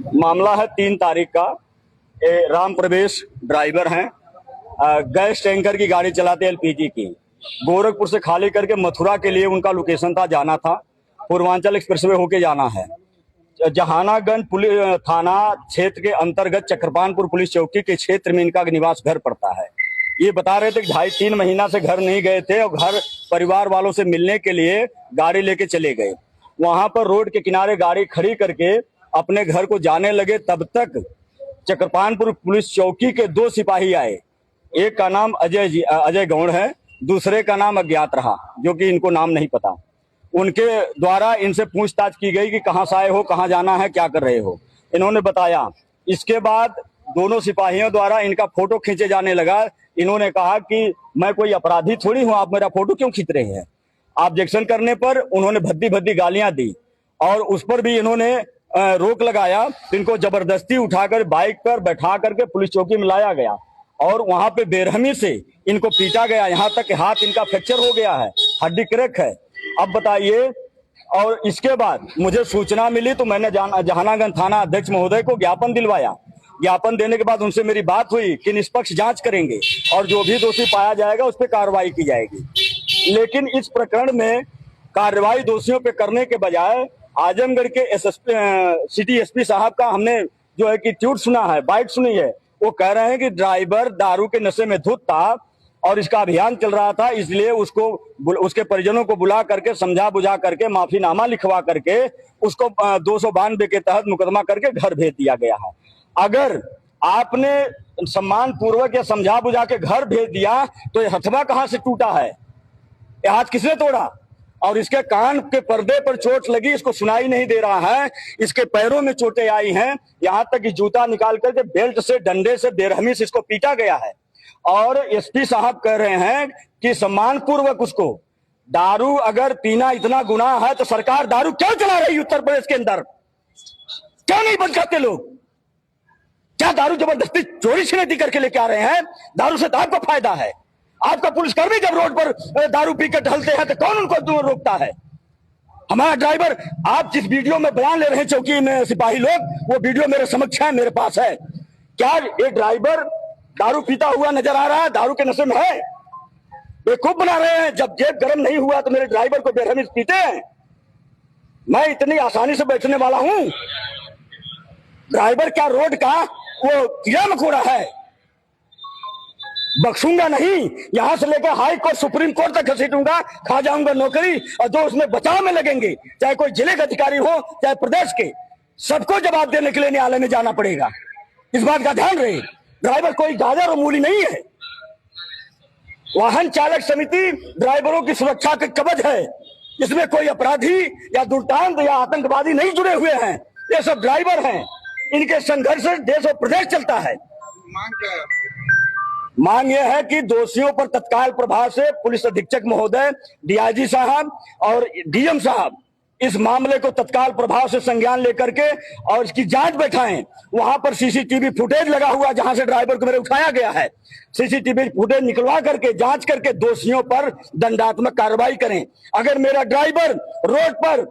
मामला है 3 तारीख का। राम प्रवेश ड्राइवर हैं, गैस टैंकर की गाड़ी चलाते एलपीजी की। गोरखपुर से खाली करके मथुरा के लिए उनका लोकेशन था, जाना था। पूर्वांचल एक्सप्रेसवे होके जाना है। जहानागंज पुलिस थाना क्षेत्र के अंतर्गत चक्रपानपुर पुलिस चौकी के क्षेत्र में इनका निवास घर पड़ता है। ये बता रहे थे कि 2.5-3 महीना से घर नहीं गए थे और घर परिवार वालों से मिलने के लिए गाड़ी लेके चले गए। वहां पर रोड के किनारे गाड़ी खड़ी करके अपने घर को जाने लगे। तब तक चक्रपानपुर पुलिस चौकी के 2 सिपाही आए। एक का नाम अजय गौड़ है, दूसरे का नाम अज्ञात रहा, जो कि इनको नाम नहीं पता। उनके द्वारा इनसे पूछताछ की गई कि कहां से आए हो, कहां जाना है, क्या कर रहे हो। इन्होंने बताया। इसके बाद दोनों सिपाहियों द्वारा इनका फोटो खींचे जाने लगा। इन्होंने कहा कि मैं कोई अपराधी थोड़ी हूं, आप मेरा फोटो क्यों खींच रहे हैं। ऑब्जेक्शन करने पर उन्होंने भद्दी भद्दी गालियां दी और उस पर भी इन्होंने रोक लगाया। इनको जबरदस्ती उठाकर बाइक पर बैठा करके पुलिस चौकी में लाया गया और वहां पे बेरहमी से इनको पीटा गया। यहाँ तक कि हाथ इनका फ्रैक्चर हो गया है, हड्डी क्रैक है। अब बताइए। और इसके बाद मुझे सूचना मिली तो मैंने जहानागंज थाना अध्यक्ष महोदय को ज्ञापन दिलवाया। ज्ञापन देने के बाद उनसे मेरी बात हुई कि निष्पक्ष जांच करेंगे और जो भी दोषी पाया जाएगा उस पर कार्रवाई की जाएगी। लेकिन इस प्रकरण में कार्रवाई दोषियों पे करने के बजाय आजमगढ़ के सिटी एसपी साहब का हमने जो है कि ट्वीट सुना है, बाइट सुनी है। वो कह रहे हैं कि ड्राइवर दारू के नशे में धुत था और इसका अभियान चल रहा था, इसलिए उसको उसके परिजनों को बुला करके समझा बुझा करके माफीनामा लिखवा करके उसको 292 के तहत मुकदमा करके घर भेज दिया गया है। अगर आपने सम्मान पूर्वक या समझा बुझा के घर भेज दिया तो ये हथवा कहां से टूटा है, ये हाथ किसने तोड़ा। और इसके कान के पर्दे पर चोट लगी, इसको सुनाई नहीं दे रहा है। इसके पैरों में चोटें आई हैं, यहां तक कि जूता निकाल करके बेल्ट से डंडे से बेरहमी से इसको पीटा गया है। और एसपी साहब कह रहे हैं कि सम्मान पूर्वक उसको दारू अगर पीना इतना गुनाह है तो सरकार दारू क्यों चला रही है उत्तर प्रदेश के अंदर, क्यों नहीं बंद करते लोग। क्या दारू जबरदस्ती चोरी छिनैती करके लेके आ रहे हैं। दारू से तो आपको फायदा है। आपका पुलिसकर्मी जब रोड पर दारू पीकर ढलते हैं तो कौन उनको रोकता है। हमारा ड्राइवर, आप जिस वीडियो में बयान ले रहे हैं चौकी में सिपाही लोग, वो वीडियो मेरे समक्ष है, मेरे पास है। क्या ये ड्राइवर दारू पीता हुआ नजर आ रहा है, दारू के नशे में है। बेवकूफ बना रहे हैं। जब जेब गर्म नहीं हुआ तो मेरे ड्राइवर को बेरहमी से पीते हैं। मैं इतनी आसानी से बैठने वाला हूं। ड्राइवर क्या रोड का वो कीड़ा मकोड़ा है, बख्शूंगा नहीं। यहां से लेकर हाई कोर्ट सुप्रीम कोर्ट तक घसीटूंगा, खा जाऊंगा नौकरी। और जो उसमें बचाव में लगेंगे, चाहे कोई जिले के अधिकारी हो चाहे प्रदेश के, सबको जवाब देने के लिए न्यायालय में जाना पड़ेगा। इस बात का ध्यान रहे। ड्राइवर कोई गाजर और मूली नहीं है। वाहन चालक समिति ड्राइवरों की सुरक्षा के कवच है। इसमें कोई अपराधी या दुर्दांत या आतंकवादी नहीं जुड़े हुए हैं। ये सब ड्राइवर हैं। इनके संघर्ष से देश और प्रदेश चलता है। मांग यह है कि दोषियों पर तत्काल प्रभाव से पुलिस अधीक्षक महोदय, डीआईजी साहब और डीएम साहब इस मामले को तत्काल प्रभाव से संज्ञान लेकर के और इसकी जांच बैठाएं। वहां पर सीसीटीवी फुटेज लगा हुआ जहां से ड्राइवर को मेरे उठाया गया है। सीसीटीवी फुटेज निकलवा करके जांच करके दोषियों पर दंडात्मक कार्रवाई करें। अगर मेरा ड्राइवर रोड पर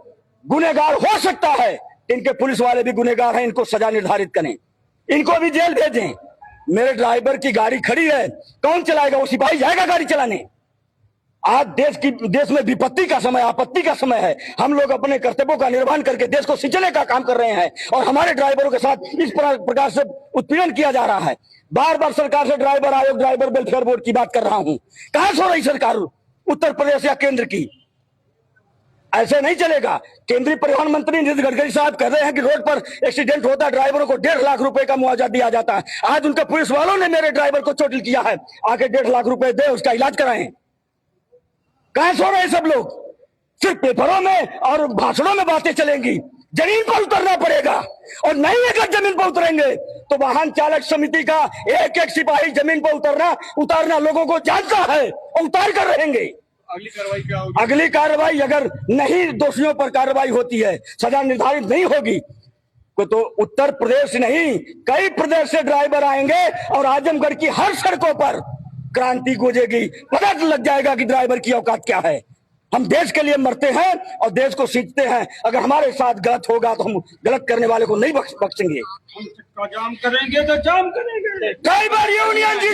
गुनहगार हो सकता है, इनके पुलिस वाले भी गुनहगार हैं, इनको सजा निर्धारित करें, इनको भी जेल भेजें। मेरे ड्राइवर की गाड़ी खड़ी है, कौन चलाएगा। वो सिपाही जाएगा गाड़ी चलाने। आज देश में विपत्ति का समय, आपत्ति का समय है। हम लोग अपने कर्तव्यों का निर्वहन करके देश को सिंचने का काम कर रहे हैं और हमारे ड्राइवरों के साथ इस प्रकार से उत्पीड़न किया जा रहा है। बार बार सरकार से ड्राइवर आयोग, ड्राइवर वेलफेयर बोर्ड की बात कर रहा हूं। कहां सो रही सरकार उत्तर प्रदेश या केंद्र की। ऐसे नहीं चलेगा। केंद्रीय परिवहन मंत्री नितिन गडकरी साहब कह रहे हैं कि रोड पर एक्सीडेंट होता है, ड्राइवरों को 1.5 लाख रुपए का मुआवजा दिया जाता है। आज उनके पुलिस वालों ने मेरे ड्राइवर को चोटिल किया है, आके 1.5 लाख रुपए दे, उसका इलाज कराएं। कहां सो रहे सब लोग। सिर्फ पेपरों में और भाषणों में बातें चलेंगी, जमीन पर उतरना पड़ेगा। और नहीं अगर जमीन पर उतरेंगे तो वाहन चालक समिति का एक एक सिपाही जमीन पर उतारना लोगों को जानता है और उतार कर रहेंगे। अगली कार्रवाई क्या होगी? अगली कार्रवाई अगर नहीं दोषियों पर कार्रवाई होती है, सजा निर्धारित नहीं होगी तो उत्तर प्रदेश नहीं कई प्रदेश से ड्राइवर आएंगे और आजमगढ़ की हर सड़कों पर क्रांति गूंजेगी। पता लग जाएगा कि ड्राइवर की औकात क्या है। हम देश के लिए मरते हैं और देश को सींचते हैं। अगर हमारे साथ गलत होगा तो हम गलत करने वाले को नहीं बख्शेंगे। हम जाम करेंगे तो जाम करेंगे। कई बार यूनियन जी